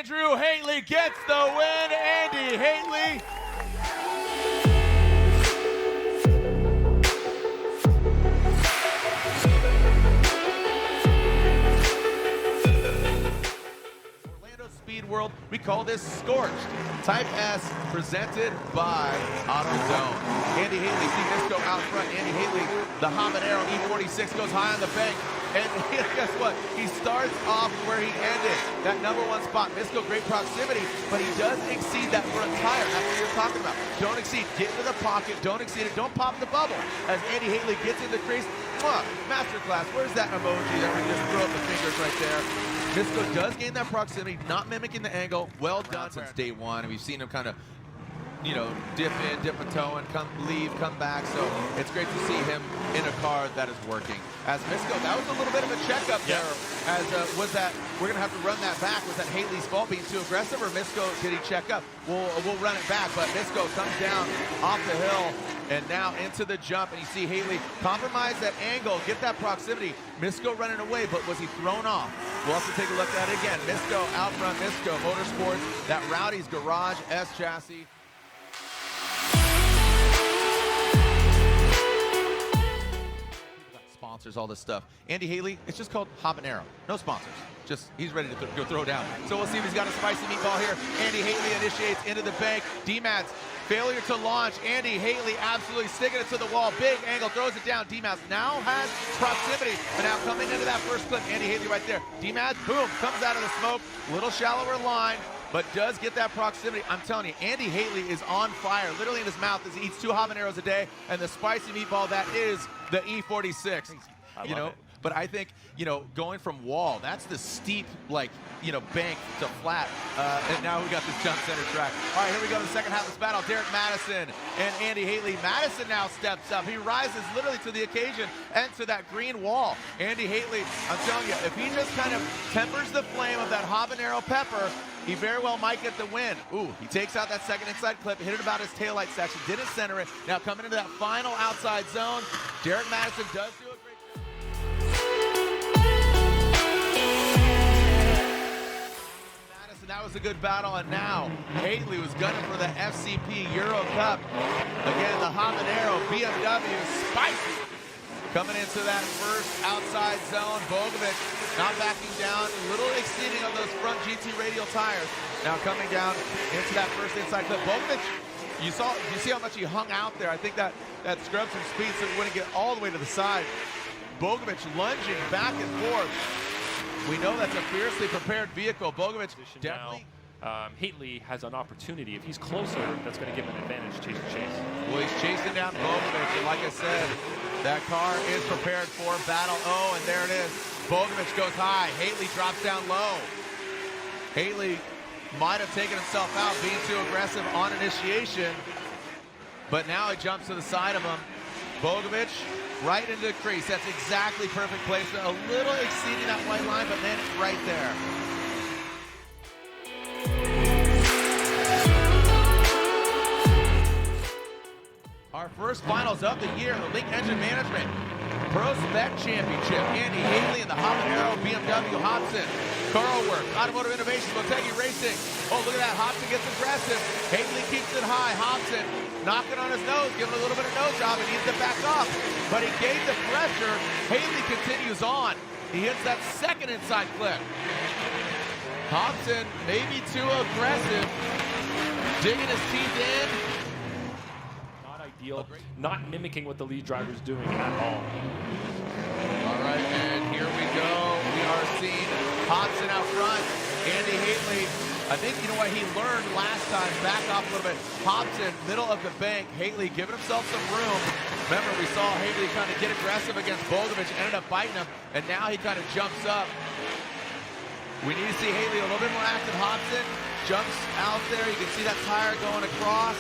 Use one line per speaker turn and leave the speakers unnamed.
Andrew Hateley gets the win. Andy Hateley. Speed World, we call this Scorched. Type S, presented by AutoZone. Andy Hateley, see Misco out front. Andy Hateley, the habanero E46 goes high on the bank. And guess what? He starts off where he ended. That #1 spot. Misco, great proximity, but he does exceed that front tire. That's what you're talking about. Don't exceed. Get into the pocket. Don't exceed it. Don't pop the bubble. As Andy Hateley gets in the crease, masterclass. Where's that emoji that we just throw up the fingers right there? Misco does gain that proximity, not mimicking the angle. Well done since day one. And we've seen him kind of, you know, dip in, dip a toe, and leave, come back. So it's great to see him in a car that is working. As Misco, that was a little bit of a checkup there. As was that, we're gonna have to run that back. Was that Hateley's fault being too aggressive, or Misco, did he check up? We'll run it back, but Misco comes down off the hill and now into the jump, and you see Hateley compromise that angle, get that proximity. Misco running away, but was he thrown off? We'll have to take a look at it again. Misco out front, Misco Motorsports, that Rowdy's Garage S chassis. Sponsors, all this stuff. Andy Hateley, it's just called habanero. No sponsors. Just, he's ready to go throw down. So we'll see if he's got a spicy meatball here. Andy Hateley initiates into the bank. D-Mads, failure to launch. Andy Hateley absolutely sticking it to the wall. Big angle, throws it down. D-Mads now has proximity, but now coming into that first clip, Andy Hateley right there. D-Mads, boom, comes out of the smoke. Little shallower line, but does get that proximity. I'm telling you, Andy Hateley is on fire, literally in his mouth as he eats 2 habaneros a day, and the spicy meatball, that is the E46. You know, but I think, you know, going from wall, that's the steep, like, you know, bank to flat, and now we got this jump center track. All right, here we go, the second half of this battle. Derek Madison and Andy Hateley. Madison now steps up. He rises literally to the occasion and to that green wall. Andy Hateley, I'm telling you, if he just kind of tempers the flame of that habanero pepper, he very well might get the win. Ooh, he takes out that second inside clip, hit it about his taillight section, didn't center it. Now coming into that final outside zone, Derek Madison does do a great That was a good battle, and now Hateley was gunning for the FCP Euro Cup. Again, the habanero BMW, spicy. Coming into that first outside zone, Bogovic not backing down, a little exceeding of those front GT radial tires. Now coming down into that first inside clip. Bogovic, you see how much he hung out there. I think that scrubbed some speed so he wouldn't get all the way to the side. Bogovic lunging back and forth. We know that's a fiercely prepared vehicle. Bogovic definitely.
Hateley has an opportunity. If he's closer, that's going to give him an advantage chase.
Well, he's chasing down Bogovic, and like I said, that car is prepared for battle. Oh, and there it is. Bogovic goes high. Hateley drops down low. Hateley might have taken himself out being too aggressive on initiation, but now he jumps to the side of him. Bogovic right into the crease. That's exactly perfect placement. A little exceeding that white line, but then it's right there. Our first finals of the year, the Link Engine Management ProSpec Championship. Andy Hateley and the habanero BMW HOBSON. Carl Work, Automotive Innovation, Motegi Racing. Oh, look at that. HOBSON gets aggressive. Hateley keeps it high. HOBSON knocking on his nose, giving a little bit of nose job, and needs to back off. But he gave the pressure. Hateley continues on. He hits that second inside clip. HOBSON maybe too aggressive. Digging his teeth in.
Not ideal. Not mimicking what the lead driver's doing at all.
All right, and here we go. We are seeing HOBSON out front. Andy Hateley, I think, you know what, he learned last time, back off a little bit. HOBSON, middle of the bank. Hateley giving himself some room. Remember, we saw Hateley kind of get aggressive against Bogovic, ended up biting him, and now he kind of jumps up. We need to see Hateley a little bit more active. HOBSON jumps out there. You can see that tire going across.